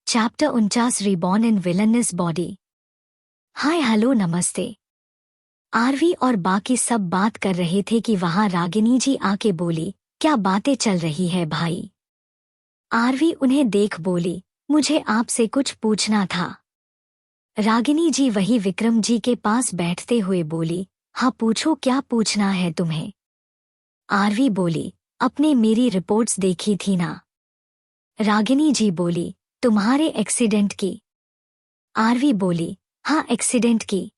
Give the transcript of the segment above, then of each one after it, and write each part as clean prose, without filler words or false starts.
Chapter 49 reborn इन villainous body. Hi hello नमस्ते। RV और बाकी सब बात कर रहे थे कि वहां रागिनी जी आके बोली, क्या बातें चल रही है भाई। आरवी उन्हें देख बोली, मुझे आपसे कुछ पूछना था। रागिनी जी वही विक्रम जी के पास बैठते हुए बोली, हाँ पूछो क्या पूछना है तुम्हें। आरवी बोली, अपने मेरी रिपोर्ट्स देखी थी ना। रागिनी जी बोली, तुम्हारे एक्सीडेंट की। आरवी बोली, हाँ एक्सीडेंट की।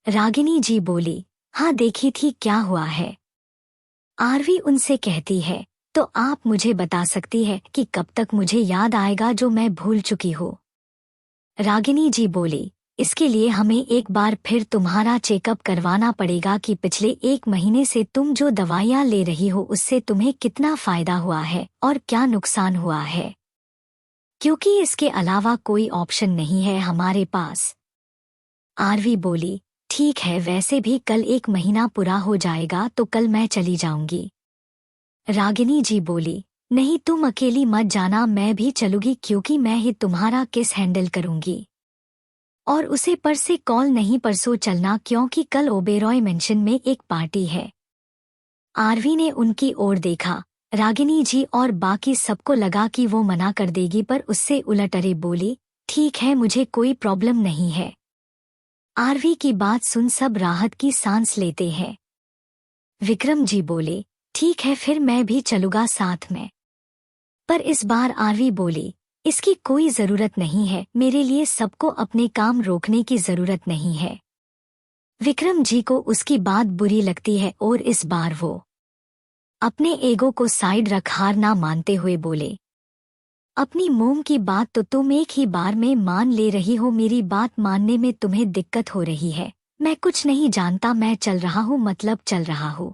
रागिनी जी बोली, हाँ देखी थी, क्या हुआ है। आरवी उनसे कहती है, तो आप मुझे बता सकती है कि कब तक मुझे याद आएगा जो मैं भूल चुकी हूँ। रागिनी जी बोली, इसके लिए हमें एक बार फिर तुम्हारा चेकअप करवाना पड़ेगा कि पिछले 1 महीने से तुम जो दवाइयाँ ले रही हो उससे तुम्हें कितना फायदा हुआ है और क्या नुकसान हुआ है, क्योंकि इसके अलावा कोई ऑप्शन नहीं है हमारे पास। आरवी बोली, ठीक है, वैसे भी कल 1 महीना पूरा हो जाएगा तो कल मैं चली जाऊंगी। रागिनी जी बोली, नहीं तुम अकेली मत जाना, मैं भी चलूंगी क्योंकि मैं ही तुम्हारा केस हैंडल करूंगी। और उसे पर से कॉल नहीं परसों चलना क्योंकि कल ओबेरॉय मेंशन में एक पार्टी है। आरवी ने उनकी ओर देखा। रागिनी जी और बाकी सबको लगा कि वो मना कर देगी, पर उससे उलट अरे बोली, ठीक है मुझे कोई प्रॉब्लम नहीं है। आरवी की बात सुन सब राहत की सांस लेते हैं। विक्रम जी बोले, ठीक है फिर मैं भी चलूंगा साथ में। पर इस बार आरवी बोली, इसकी कोई जरूरत नहीं है, मेरे लिए सबको अपने काम रोकने की जरूरत नहीं है। विक्रम जी को उसकी बात बुरी लगती है और इस बार वो अपने ईगो को साइड रख हार ना मानते हुए बोले, अपनी मोम की बात तो तुम एक ही बार में मान ले रही हो, मेरी बात मानने में तुम्हें दिक्कत हो रही है। मैं कुछ नहीं जानता, मैं चल रहा हूँ मतलब चल रहा हूँ।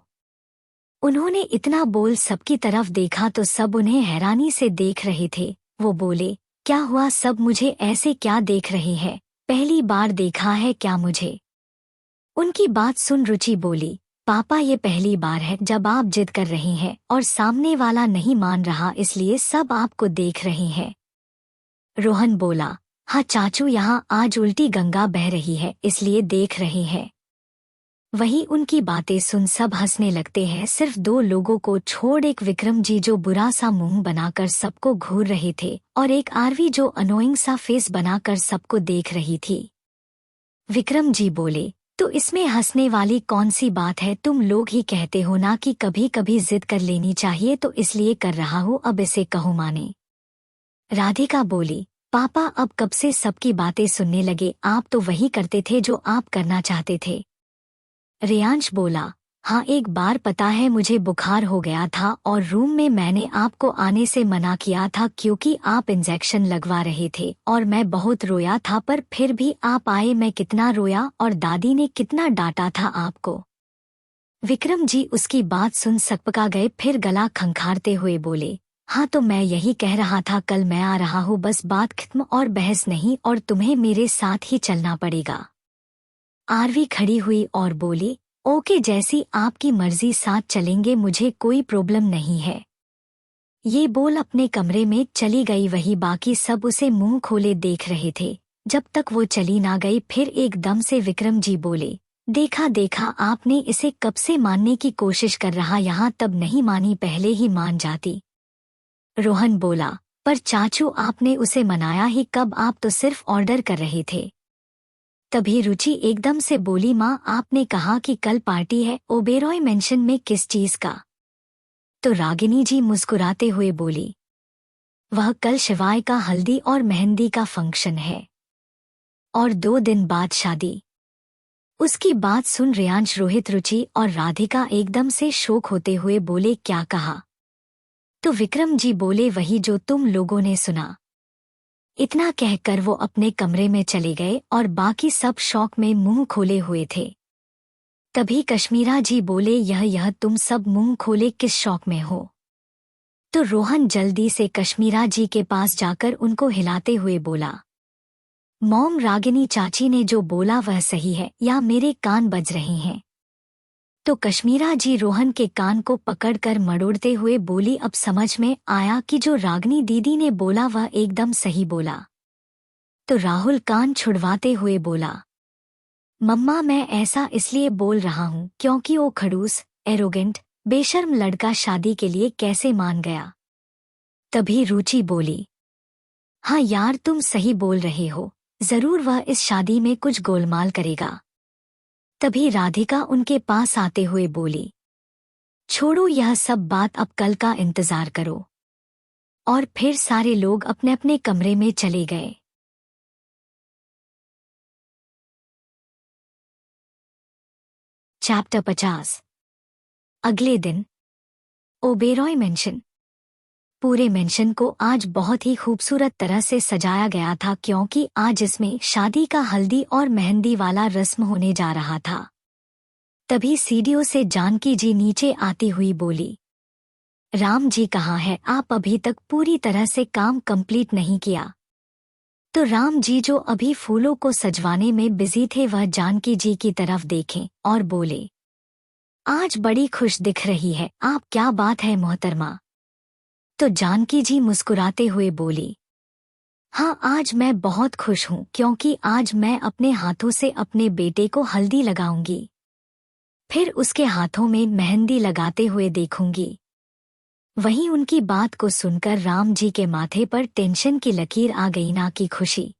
उन्होंने इतना बोल सबकी तरफ देखा तो सब उन्हें हैरानी से देख रहे थे। वो बोले, क्या हुआ, सब मुझे ऐसे क्या देख रहे हैं, पहली बार देखा है क्या मुझे। उनकी बात सुन रुचि बोली, पापा ये पहली बार है जब आप जिद कर रही हैं और सामने वाला नहीं मान रहा, इसलिए सब आपको देख रहे हैं। रोहन बोला, हाँ चाचू, यहाँ आज उल्टी गंगा बह रही है इसलिए देख रहे हैं। वही उनकी बातें सुन सब हंसने लगते हैं, सिर्फ 2 लोगों को छोड़, एक विक्रम जी जो बुरा सा मुंह बनाकर सबको घूर रहे थे और एक आरवी जो अनोइंग सा फेस बनाकर सबको देख रही थी। विक्रम जी बोले, तो इसमें हंसने वाली कौन सी बात है, तुम लोग ही कहते हो ना कि कभी कभी जिद कर लेनी चाहिए, तो इसलिए कर रहा हूँ, अब इसे कहो माने। राधिका बोली, पापा अब कब से सबकी बातें सुनने लगे, आप तो वही करते थे जो आप करना चाहते थे। रियांश बोला, हाँ एक बार पता है मुझे बुखार हो गया था और रूम में मैंने आपको आने से मना किया था क्योंकि आप इंजेक्शन लगवा रहे थे और मैं बहुत रोया था, पर फिर भी आप आए, मैं कितना रोया और दादी ने कितना डांटा था आपको। विक्रम जी उसकी बात सुन सकपका गए, फिर गला खंखारते हुए बोले, हाँ तो मैं यही कह रहा था, कल मैं आ रहा हूँ, बस बात खत्म और बहस नहीं, और तुम्हें मेरे साथ ही चलना पड़ेगा। आरवी खड़ी हुई और बोली, ओके जैसी आपकी मर्जी, साथ चलेंगे, मुझे कोई प्रॉब्लम नहीं है। ये बोल अपने कमरे में चली गई। वही बाकी सब उसे मुंह खोले देख रहे थे जब तक वो चली ना गई। फिर एकदम से विक्रम जी बोले, देखा देखा आपने इसे कब से मानने की कोशिश कर रहा, यहाँ तब नहीं मानी, पहले ही मान जाती। रोहन बोला, पर चाचू आपने उसे मनाया ही कब, आप तो सिर्फ ऑर्डर कर रहे थे। तभी रुचि एकदम से बोली, माँ आपने कहा कि कल पार्टी है, ओबेरॉय मेंशन में किस चीज का। तो रागिनी जी मुस्कुराते हुए बोली, वह कल शिवाय का हल्दी और मेहंदी का फंक्शन है और 2 दिन बाद शादी। उसकी बात सुन रियांश, रोहित, रुचि और राधिका एकदम से शोक होते हुए बोले, क्या कहा। तो विक्रम जी बोले, वही जो तुम लोगों ने सुना। इतना कहकर वो अपने कमरे में चले गए और बाकी सब शौक में मुंह खोले हुए थे। तभी कश्मीरा जी बोले, यह तुम सब मुंह खोले किस शौक में हो। तो रोहन जल्दी से कश्मीरा जी के पास जाकर उनको हिलाते हुए बोला, मॉम रागिनी चाची ने जो बोला वह सही है या मेरे कान बज रहे हैं। तो कश्मीरा जी रोहन के कान को पकड़कर मड़ोड़ते हुए बोली, अब समझ में आया कि जो रागनी दीदी ने बोला वह एकदम सही बोला। तो राहुल कान छुड़वाते हुए बोला, मम्मा मैं ऐसा इसलिए बोल रहा हूँ क्योंकि वो खड़ूस, एरोगेंट, बेशर्म लड़का शादी के लिए कैसे मान गया। तभी रुचि बोली, हाँ यार तुम सही बोल रहे हो, जरूर वह इस शादी में कुछ गोलमाल करेगा। तभी राधिका उनके पास आते हुए बोली, छोड़ो यह सब बात, अब कल का इंतजार करो। और फिर सारे लोग अपने अपने कमरे में चले गए। चैप्टर 50। अगले दिन ओबेरॉय मेंशन। पूरे मेंशन को आज बहुत ही खूबसूरत तरह से सजाया गया था क्योंकि आज इसमें शादी का हल्दी और मेहंदी वाला रस्म होने जा रहा था। तभी सीढ़ियों से जानकी जी नीचे आती हुई बोली, राम जी कहाँ है, आप अभी तक पूरी तरह से काम कंप्लीट नहीं किया। तो राम जी जो अभी फूलों को सजवाने में बिजी थे वह जानकी जी की तरफ देखें और बोले, आज बड़ी खुश दिख रही है आप, क्या बात है मोहतरमा। तो जानकी जी मुस्कुराते हुए बोली, हाँ आज मैं बहुत खुश हूँ क्योंकि आज मैं अपने हाथों से अपने बेटे को हल्दी लगाऊंगी, फिर उसके हाथों में मेहंदी लगाते हुए देखूंगी। वहीं उनकी बात को सुनकर राम जी के माथे पर टेंशन की लकीर आ गई, ना कि खुशी।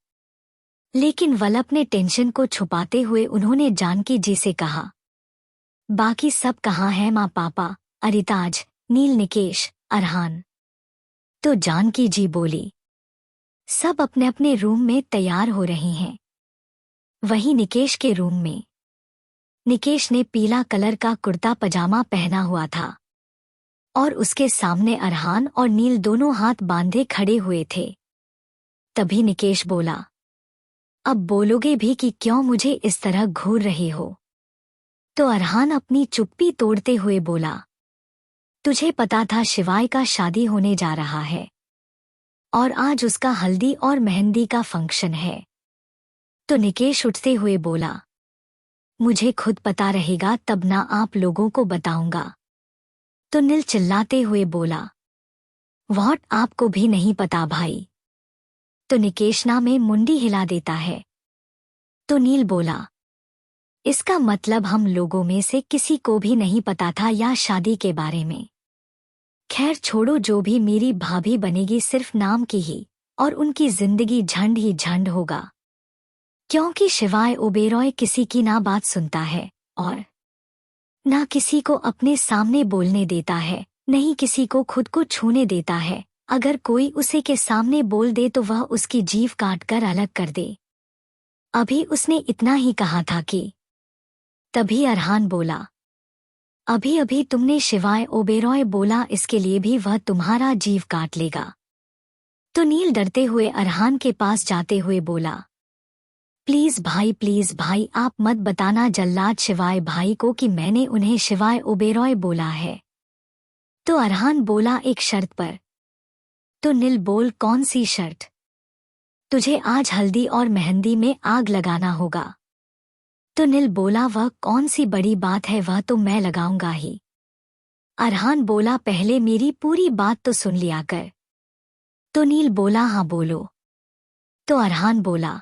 लेकिन वल अपने टेंशन को छुपाते हुए उन्होंने जानकी जी से कहा, बाकी सब कहाँ हैं माँ, पापा, अरिताज, नील, निकेश, अरहान। तो जानकी जी बोली, सब अपने अपने रूम में तैयार हो रही हैं। वहीं निकेश के रूम में निकेश ने पीला कलर का कुर्ता पजामा पहना हुआ था और उसके सामने अरहान और नील दोनों हाथ बांधे खड़े हुए थे। तभी निकेश बोला, अब बोलोगे भी कि क्यों मुझे इस तरह घूर रहे हो। तो अरहान अपनी चुप्पी तोड़ते हुए बोला, तुझे पता था शिवाय का शादी होने जा रहा है और आज उसका हल्दी और मेहंदी का फंक्शन है। तो निकेश उठते हुए बोला, मुझे खुद पता रहेगा तब ना आप लोगों को बताऊंगा। तो नील चिल्लाते हुए बोला, व्हाट, आपको भी नहीं पता भाई। तो निकेश ना में मुंडी हिला देता है। तो नील बोला, इसका मतलब हम लोगों में से किसी को भी नहीं पता था या शादी के बारे में। खैर छोड़ो, जो भी मेरी भाभी बनेगी सिर्फ नाम की ही, और उनकी जिंदगी झंड ही झंड होगा क्योंकि शिवाय ओबेरॉय किसी की ना बात सुनता है और ना किसी को अपने सामने बोलने देता है, नहीं किसी को खुद को छूने देता है। अगर कोई उसे के सामने बोल दे तो वह उसकी जीभ काट कर अलग कर दे। अभी उसने इतना ही कहा था कि तभी अरहान बोला, अभी अभी तुमने शिवाय ओबेरॉय बोला, इसके लिए भी वह तुम्हारा जीव काट लेगा। तो नील डरते हुए अरहान के पास जाते हुए बोला, प्लीज भाई आप मत बताना जल्लाद शिवाय भाई को कि मैंने उन्हें शिवाय ओबेरॉय बोला है। तो अरहान बोला, एक शर्त पर। तो नील बोल, कौन सी शर्त। तुझे आज हल्दी और मेहंदी में आग लगाना होगा। तो नील बोला, वह कौन सी बड़ी बात है, वह तो मैं लगाऊंगा ही। अरहान बोला, पहले मेरी पूरी बात तो सुन लिया कर। तो नील बोला, हाँ बोलो। तो अरहान बोला,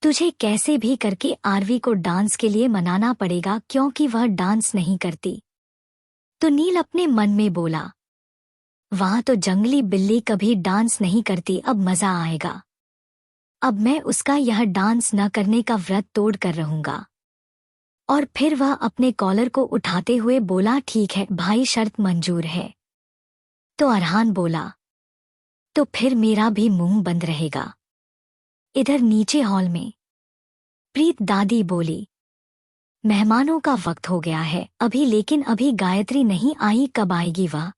तुझे कैसे भी करके आरवी को डांस के लिए मनाना पड़ेगा क्योंकि वह डांस नहीं करती। तो नील अपने मन में बोला, वहां तो जंगली बिल्ली कभी डांस नहीं करती, अब मजा आएगा। अब मैं उसका यह डांस न करने का व्रत तोड़ कर रहूंगा। और फिर वह अपने कॉलर को उठाते हुए बोला, ठीक है भाई, शर्त मंजूर है। तो अरहान बोला, तो फिर मेरा भी मुंह बंद रहेगा। इधर नीचे हॉल में प्रीत दादी बोली, मेहमानों का वक्त हो गया है अभी, लेकिन अभी गायत्री नहीं आई, कब आएगी वह।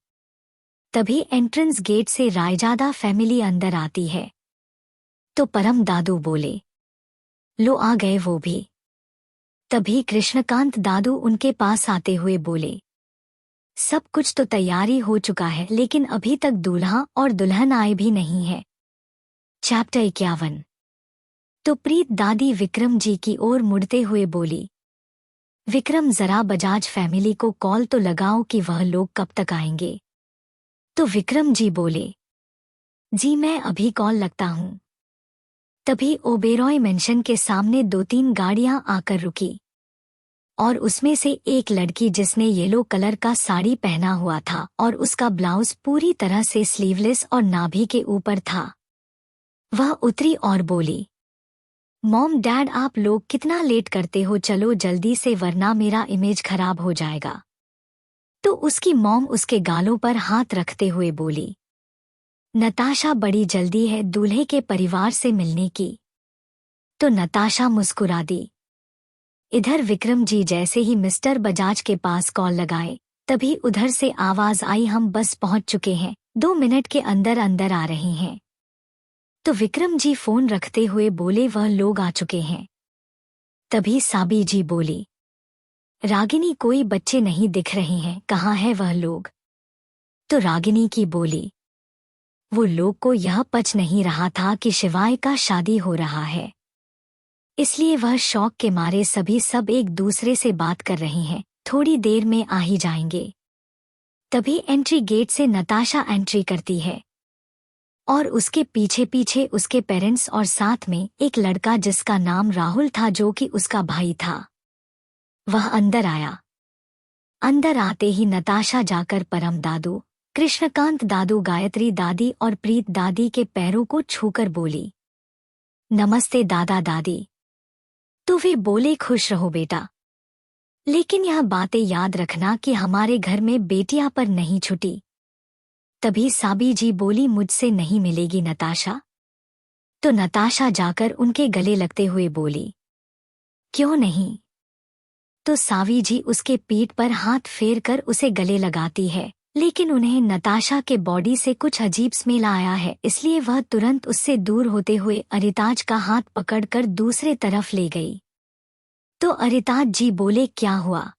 तभी एंट्रेंस गेट से रायजादा फैमिली अंदर आती है। तो परम दादू बोले, लो आ गए वो भी। तभी कृष्णकांत दादू उनके पास आते हुए बोले, सब कुछ तो तैयारी हो चुका है लेकिन अभी तक दूल्हा और दुल्हन आए भी नहीं है। चैप्टर 51। तो प्रीत दादी विक्रम जी की ओर मुड़ते हुए बोली, विक्रम जरा बजाज फैमिली को कॉल तो लगाओ कि वह लोग कब तक आएंगे। तो विक्रम जी बोले, जी मैं अभी कॉल लगता हूँ। तभी ओबेरॉय मेंशन के सामने 2-3 गाड़ियां आकर रुकी और उसमें से एक लड़की जिसने येलो कलर का साड़ी पहना हुआ था और उसका ब्लाउज पूरी तरह से स्लीवलेस और नाभि के ऊपर था, वह उतरी और बोली, मॉम डैड आप लोग कितना लेट करते हो, चलो जल्दी से वरना मेरा इमेज खराब हो जाएगा। तो उसकी मॉम उसके गालों पर हाथ रखते हुए बोली, नताशा बड़ी जल्दी है दूल्हे के परिवार से मिलने की। तो नताशा मुस्कुरा दी। इधर विक्रम जी जैसे ही मिस्टर बजाज के पास कॉल लगाए, तभी उधर से आवाज आई, हम बस पहुंच चुके हैं, 2 मिनट के अंदर अंदर आ रहे हैं। तो विक्रम जी फोन रखते हुए बोले, वह लोग आ चुके हैं। तभी साबी जी बोली, रागिनी कोई बच्चे नहीं दिख रहे हैं, कहाँ है वह लोग। तो रागिनी की बोली, वो लोग को यह पच नहीं रहा था कि शिवाय का शादी हो रहा है, इसलिए वह शौक के मारे सभी सब एक दूसरे से बात कर रहे हैं, थोड़ी देर में आ ही जाएंगे। तभी एंट्री गेट से नताशा एंट्री करती है और उसके पीछे पीछे उसके पेरेंट्स और साथ में एक लड़का जिसका नाम राहुल था जो कि उसका भाई था। वह अंदर आया। अंदर आते ही नताशा जाकर परम दादू, कृष्णकांत दादू, गायत्री दादी और प्रीत दादी के पैरों को छूकर बोली, नमस्ते दादा दादी। तो वे बोले, खुश रहो बेटा, लेकिन यह बातें याद रखना कि हमारे घर में बेटियां पर नहीं छुटी। तभी साबी जी बोली, मुझसे नहीं मिलेगी नताशा। तो नताशा जाकर उनके गले लगते हुए बोली, क्यों नहीं। तो सावी जी उसके पीठ पर हाथ फेर कर उसे गले लगाती है, लेकिन उन्हें नताशा के बॉडी से कुछ अजीब स्मेल आया है, इसलिए वह तुरंत उससे दूर होते हुए अरिताज का हाथ पकड़कर दूसरे तरफ ले गई। तो अरिताज जी बोले, क्या हुआ।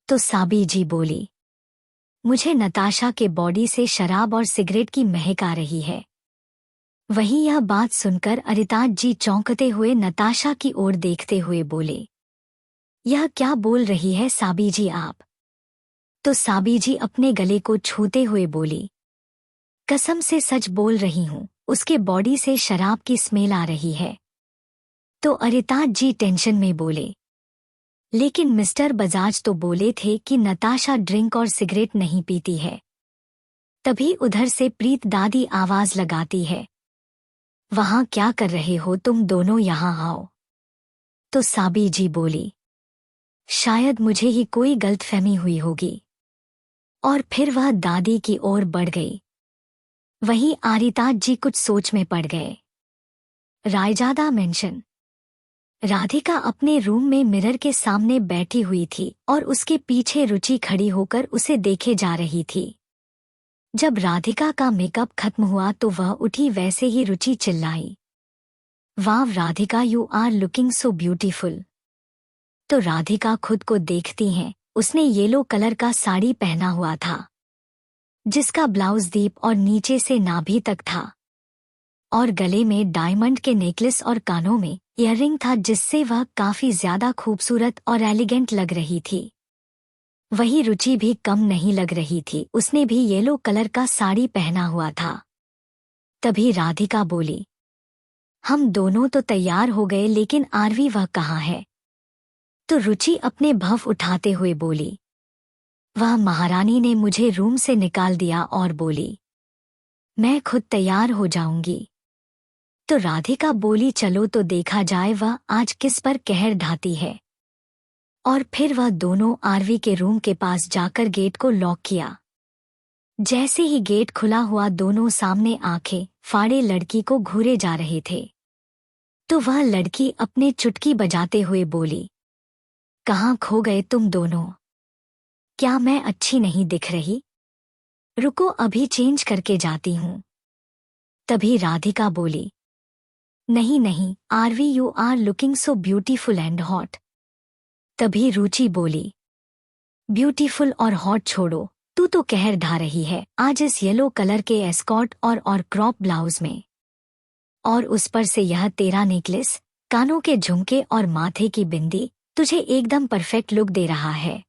तो साबी जी बोली, मुझे नताशा के बॉडी से शराब और सिगरेट की महक आ रही है। वहीं यह बात सुनकर अरिताज जी चौंकते हुए नताशा की ओर देखते हुए बोले, यह क्या बोल रही है साबी जी आप। तो साबी जी अपने गले को छूते हुए बोली, कसम से सच बोल रही हूँ, उसके बॉडी से शराब की स्मेल आ रही है। तो अरिताज जी टेंशन में बोले, लेकिन मिस्टर बजाज तो बोले थे कि नताशा ड्रिंक और सिगरेट नहीं पीती है। तभी उधर से प्रीत दादी आवाज लगाती है, वहां क्या कर रहे हो तुम दोनों, यहां आओ। तो साबी जी बोली, शायद मुझे ही कोई गलतफहमी हुई होगी। और फिर वह दादी की ओर बढ़ गई। वहीं आरिताज जी कुछ सोच में पड़ गए। रायजादा मेंशन। राधिका अपने रूम में मिरर के सामने बैठी हुई थी और उसके पीछे रुचि खड़ी होकर उसे देखे जा रही थी। जब राधिका का मेकअप खत्म हुआ तो वह उठी, वैसे ही रुचि चिल्लाई, wow Radhika, you are looking so beautiful. तो राधिका खुद को देखती हैं, उसने येलो कलर का साड़ी पहना हुआ था जिसका ब्लाउज दीप और नीचे से नाभि तक था और गले में डायमंड के नेकलेस और कानों में ईयररिंग था, जिससे वह काफी ज्यादा खूबसूरत और एलिगेंट लग रही थी। वही रुचि भी कम नहीं लग रही थी, उसने भी येलो कलर का साड़ी पहना हुआ था। तभी राधिका बोली, हम दोनों तो तैयार हो गए, लेकिन आरवी वह कहाँ है। तो रुचि अपने भव उठाते हुए बोली, वह महारानी ने मुझे रूम से निकाल दिया और बोली, मैं खुद तैयार हो जाऊंगी। तो राधिका बोली, चलो तो देखा जाए वह आज किस पर कहर ढाती है। और फिर वह दोनों आरवी के रूम के पास जाकर गेट को लॉक किया। जैसे ही गेट खुला हुआ, दोनों सामने आंखें फाड़े लड़की को घूरे जा रहे थे। तो वह लड़की अपने चुटकी बजाते हुए बोली, कहाँ खो गए तुम दोनों, क्या मैं अच्छी नहीं दिख रही। रुको अभी चेंज करके जाती हूँ। तभी राधिका बोली, नहीं नहीं Aarvi, you are looking so beautiful and hot. तभी रुचि बोली, ब्यूटीफुल और हॉट छोड़ो, तू तो कहर ढा रही है आज इस येलो कलर के एस्कॉर्ट और क्रॉप ब्लाउज में, और उस पर से यह तेरा नेकलेस, कानों के झुमके और माथे की बिंदी, तुझे एकदम परफेक्ट लुक दे रहा है।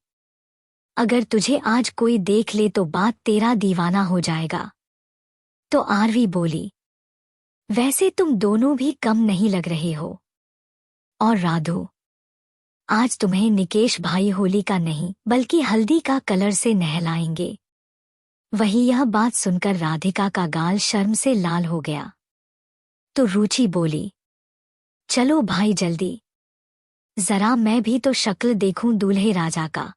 अगर तुझे आज कोई देख ले तो बात तेरा दीवाना हो जाएगा। तो आरवी बोली, वैसे तुम दोनों भी कम नहीं लग रहे हो। और राधु, आज तुम्हें निकेश भाई होली का नहीं बल्कि हल्दी का कलर से नहलाएंगे। वही यह बात सुनकर राधिका का गाल शर्म से लाल हो गया। तो रुचि बोली, चलो भाई जल्दी, जरा मैं भी तो शक्ल देखूं दूल्हे राजा का।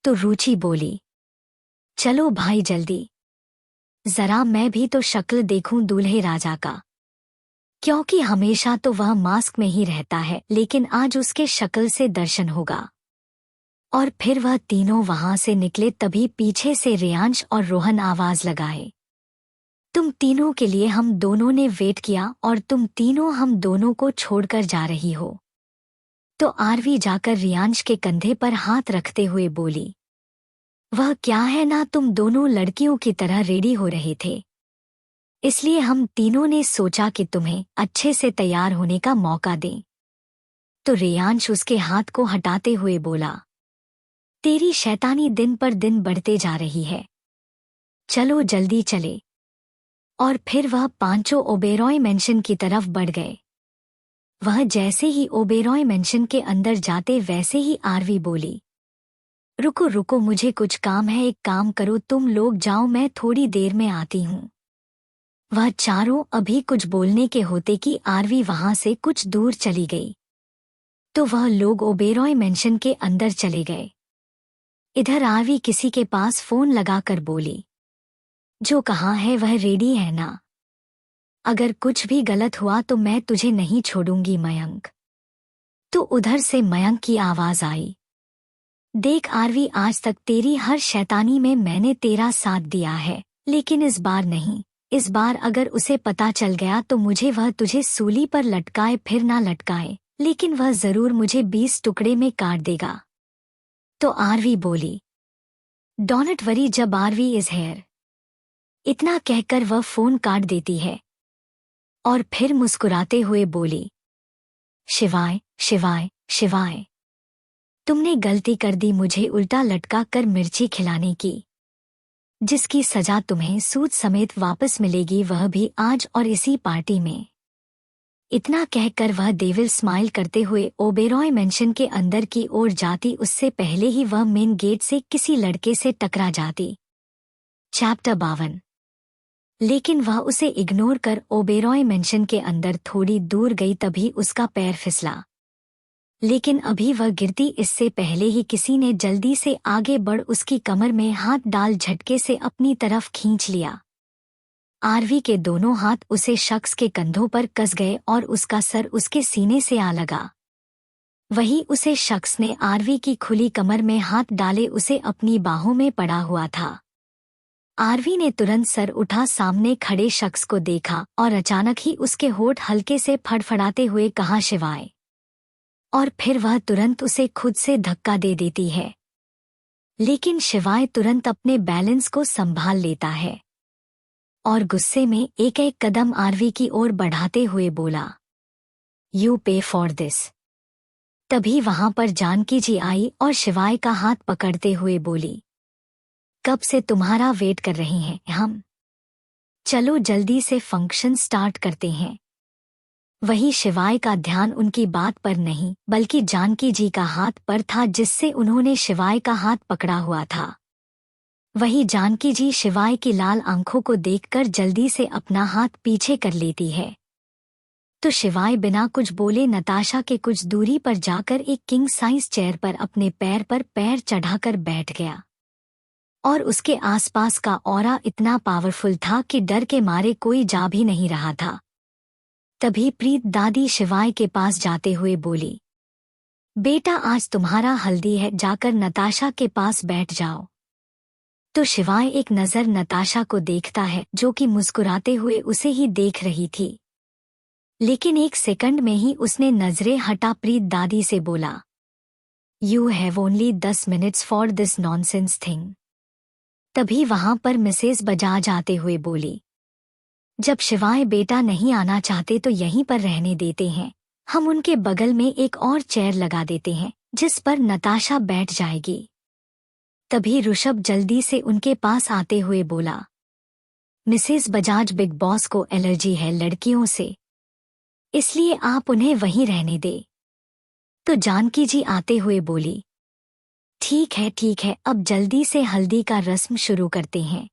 तो रुचि बोली, चलो भाई जल्दी, जरा मैं भी तो शक्ल देखूं दूल्हे राजा का। क्योंकि हमेशा तो वह मास्क में ही रहता है, लेकिन आज उसके शक्ल से दर्शन होगा। और फिर वह तीनों वहां से निकले, तभी पीछे से रेयांश और रोहन आवाज लगाए, तुम तीनों के लिए हम दोनों ने वेट किया और तुम तीनों हम दोनों को छोड़कर जा रही हो। तो आरवी जाकर रेयांश के कंधे पर हाथ रखते हुए बोली, वह क्या है ना, तुम दोनों लड़कियों की तरह रेडी हो रहे थे, इसलिए हम तीनों ने सोचा कि तुम्हें अच्छे से तैयार होने का मौका दें। तो रेयांश उसके हाथ को हटाते हुए बोला, तेरी शैतानी दिन पर दिन बढ़ते जा रही है, चलो जल्दी चले। और फिर वह पांचों ओबेरॉय मेंशन की तरफ बढ़ गए। वह जैसे ही ओबेरॉय मेंशन के अंदर जाते वैसे ही आरवी बोली, रुको रुको, मुझे कुछ काम है, एक काम करो, तुम लोग जाओ, मैं थोड़ी देर में आती हूँ। वह चारों अभी कुछ बोलने के होते कि आरवी वहां से कुछ दूर चली गई। तो वह लोग ओबेरॉय मेंशन के अंदर चले गए। इधर आरवी किसी के पास फोन लगाकर बोली, जो कहाँ है वह रेडी है ना? अगर कुछ भी गलत हुआ तो मैं तुझे नहीं छोड़ूंगी मयंक। तो उधर से मयंक की आवाज आई, देख आरवी, आज तक तेरी हर शैतानी में मैंने तेरा साथ दिया है, लेकिन इस बार नहीं। इस बार अगर उसे पता चल गया तो मुझे वह तुझे सूली पर लटकाए फिर ना लटकाए, लेकिन वह जरूर मुझे 20 टुकड़े में काट देगा। तो आरवी बोली, डोंट वरी, जब आरवी इज हेयर। इतना कहकर वह फोन काट देती है और फिर मुस्कुराते हुए बोली, शिवाय शिवाय शिवाय, तुमने गलती कर दी, मुझे उल्टा लटका कर मिर्ची खिलाने की, जिसकी सजा तुम्हें सूद समेत वापस मिलेगी, वह भी आज और इसी पार्टी में। इतना कहकर वह डेविल स्माइल करते हुए ओबेरॉय मेंशन के अंदर की ओर जाती, उससे पहले ही वह मेन गेट से किसी लड़के से टकरा जाती। चैप्टर 52। लेकिन वह उसे इग्नोर कर ओबेरॉय मेंशन के अंदर थोड़ी दूर गई, तभी उसका पैर फिसला। लेकिन अभी वह गिरती इससे पहले ही किसी ने जल्दी से आगे बढ़ उसकी कमर में हाथ डाल झटके से अपनी तरफ खींच लिया। आरवी के दोनों हाथ उसे शख्स के कंधों पर कस गए और उसका सर उसके सीने से आ लगा। वही उसे शख्स ने आरवी की खुली कमर में हाथ डाले उसे अपनी बाहों में पड़ा हुआ था। आरवी ने तुरंत सर उठा, सामने खड़े शख्स को देखा और अचानक ही उसके होठ हल्के से फड़फड़ाते हुए कहा, शिवाय। और फिर वह तुरंत उसे खुद से धक्का दे देती है, लेकिन शिवाय तुरंत अपने बैलेंस को संभाल लेता है और गुस्से में एक एक कदम आरवी की ओर बढ़ाते हुए बोला, यू पे फॉर दिस। तभी वहां पर जानकी जी आई और शिवाय का हाथ पकड़ते हुए बोली, कब से तुम्हारा वेट कर रहे हैं हम, चलो जल्दी से फंक्शन स्टार्ट करते हैं। वही शिवाय का ध्यान उनकी बात पर नहीं बल्कि जानकी जी का हाथ पर था, जिससे उन्होंने शिवाय का हाथ पकड़ा हुआ था। वही जानकी जी शिवाय की लाल आंखों को देखकर जल्दी से अपना हाथ पीछे कर लेती है। तो शिवाय बिना कुछ बोले नताशा के कुछ दूरी पर जाकर एक किंग साइज चेयर पर अपने पैर पर पैर चढ़ाकर बैठ गया और उसके आसपास का ऑरा इतना पावरफुल था कि डर के मारे कोई जा भी नहीं रहा था। तभी प्रीत दादी शिवाय के पास जाते हुए बोली, बेटा आज तुम्हारा हल्दी है, जाकर नताशा के पास बैठ जाओ। तो शिवाय एक नज़र नताशा को देखता है, जो कि मुस्कुराते हुए उसे ही देख रही थी। लेकिन एक सेकंड में ही उसने नजरें हटा प्रीत दादी से बोला, you have only 10 minutes for this nonsense thing. तभी वहां पर मिसेस बजाज आते हुए बोली, जब शिवाय बेटा नहीं आना चाहते तो यहीं पर रहने देते हैं। हम उनके बगल में एक और चेयर लगा देते हैं जिस पर नताशा बैठ जाएगी। तभी ऋषभ जल्दी से उनके पास आते हुए बोला, मिसेस बजाज, बिग बॉस को एलर्जी है लड़कियों से, इसलिए आप उन्हें वहीं रहने दे। तो जानकी जी आते हुए बोली, ठीक है, अब जल्दी से हल्दी का रस्म शुरू करते हैं।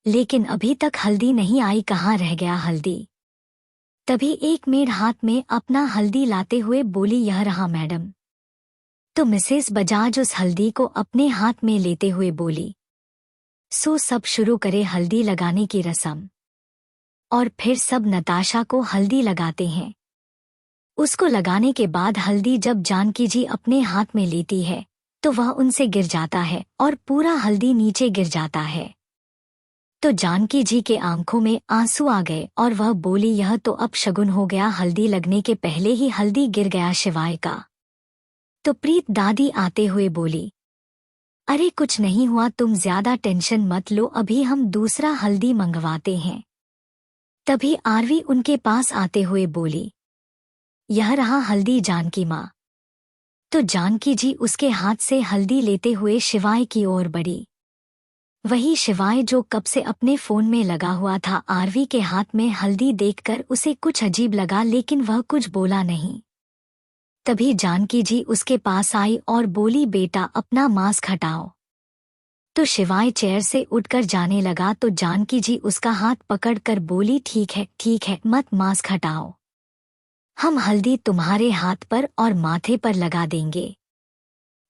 लेकिन अभी तक हल्दी नहीं आई, कहाँ रह गया हल्दी? तभी एक मेड हाथ में अपना हल्दी लाते हुए बोली, यह रहा मैडम। तो मिसेस बजाज उस हल्दी को अपने हाथ में लेते हुए बोली, सो सब शुरू करे हल्दी लगाने की रस्म। और फिर सब नताशा को हल्दी लगाते हैं। उसको लगाने के बाद हल्दी जब जानकी जी अपने हाथ में लेती है तो वह उनसे गिर जाता है और पूरा हल्दी नीचे गिर जाता है। तो जानकी जी के आंखों में आंसू आ गए और वह बोली, यह तो अपशगुन हो गया, हल्दी लगने के पहले ही हल्दी गिर गया शिवाय का। तो प्रीत दादी आते हुए बोली, अरे कुछ नहीं हुआ, तुम ज्यादा टेंशन मत लो, अभी हम दूसरा हल्दी मंगवाते हैं। तभी आरवी उनके पास आते हुए बोली, यह रहा हल्दी जानकी माँ। तो जानकी जी उसके हाथ से हल्दी लेते हुए शिवाय की ओर बढ़ी। वही शिवाय जो कब से अपने फोन में लगा हुआ था। आरवी के हाथ में हल्दी देखकर उसे कुछ अजीब लगा लेकिन वह कुछ बोला नहीं। तभी जानकी जी उसके पास आई और बोली, बेटा अपना मास्क हटाओ। तो शिवाय चेयर से उठकर जाने लगा तो जानकी जी उसका हाथ पकड़कर बोली, ठीक है, मत मास्क हटाओ, हम हल्दी तुम्हारे हाथ पर और माथे पर लगा देंगे।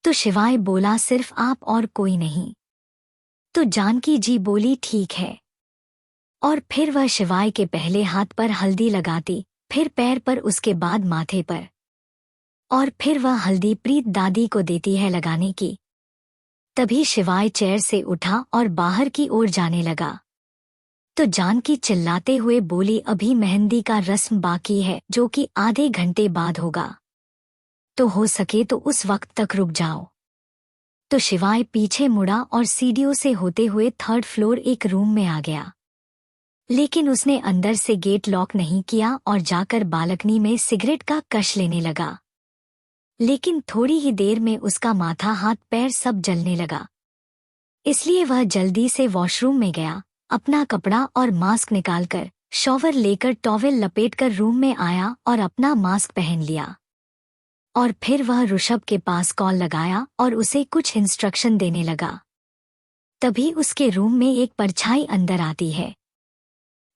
तो शिवाय बोला, सिर्फ आप और कोई नहीं। तो जानकी जी बोली, ठीक है। और फिर वह शिवाय के पहले हाथ पर हल्दी लगाती, फिर पैर पर, उसके बाद माथे पर, और फिर वह हल्दी प्रीत दादी को देती है लगाने की। तभी शिवाय चेयर से उठा और बाहर की ओर जाने लगा। तो जानकी चिल्लाते हुए बोली, अभी मेहंदी का रस्म बाकी है जो कि आधे घंटे बाद होगा, तो हो सके तो उस वक्त तक रुक जाओ। तो शिवाय पीछे मुड़ा और सीढ़ियों से होते हुए 3rd फ्लोर एक रूम में आ गया। लेकिन उसने अंदर से गेट लॉक नहीं किया और जाकर बालकनी में सिगरेट का कश लेने लगा। लेकिन थोड़ी ही देर में उसका माथा, हाथ पैर सब जलने लगा। इसलिए वह जल्दी से वॉशरूम में गया, अपना कपड़ा और मास्क निकालकर शॉवर लेकर टॉवेल लपेटकर रूम में आया और अपना मास्क पहन लिया। और फिर वह ऋषभ के पास कॉल लगाया और उसे कुछ इंस्ट्रक्शन देने लगा। तभी उसके रूम में एक परछाई अंदर आती है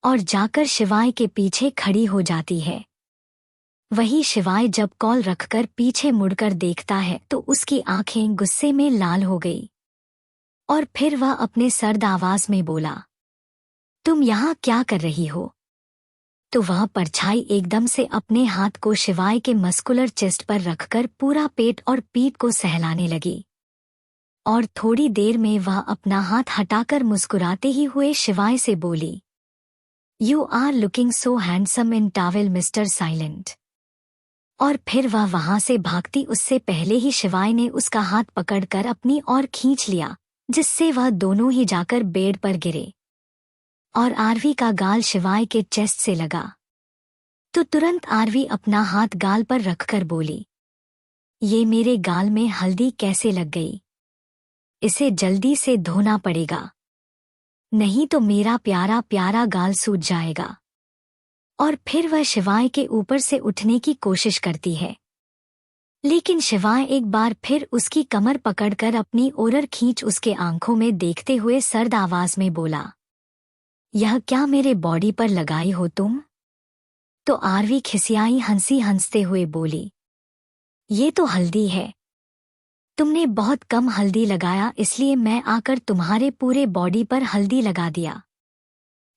और जाकर शिवाय के पीछे खड़ी हो जाती है। वही शिवाय जब कॉल रखकर पीछे मुड़कर देखता है तो उसकी आंखें गुस्से में लाल हो गई। और फिर वह अपने सर्द आवाज में बोला, तुम यहाँ क्या कर रही हो? तो वह परछाई एकदम से अपने हाथ को शिवाय के मस्कुलर चेस्ट पर रखकर पूरा पेट और पीठ को सहलाने लगी। और थोड़ी देर में वह अपना हाथ हटाकर मुस्कुराते ही हुए शिवाय से बोली, you are looking so handsome in towel mister silent. और फिर वह वहां से भागती उससे पहले ही शिवाय ने उसका हाथ पकड़कर अपनी ओर खींच लिया, जिससे वह दोनों ही जाकर बेड पर गिरे। और आरवी का गाल शिवाय के चेस्ट से लगा। तो तुरंत आरवी अपना हाथ गाल पर रखकर बोली, ये मेरे गाल में हल्दी कैसे लग गई? इसे जल्दी से धोना पड़ेगा, नहीं तो मेरा प्यारा प्यारा गाल सूज जाएगा। और फिर वह शिवाय के ऊपर से उठने की कोशिश करती है, लेकिन शिवाय एक बार फिर उसकी कमर पकड़कर अपनी ओर खींच उसके आंखों में देखते हुए सर्द आवाज में बोला, यह क्या मेरे बॉडी पर लगाई हो तुम? तो आरवी खिसियाई हंसी हंसते हुए बोली, ये तो हल्दी है, तुमने बहुत कम हल्दी लगाया इसलिए मैं आकर तुम्हारे पूरे बॉडी पर हल्दी लगा दिया।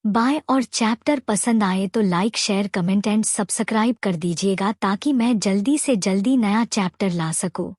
बाय। और चैप्टर पसंद आए तो like share comment and subscribe कर दीजिएगा ताकि मैं जल्दी से जल्दी नया चैप्टर ला सकूं।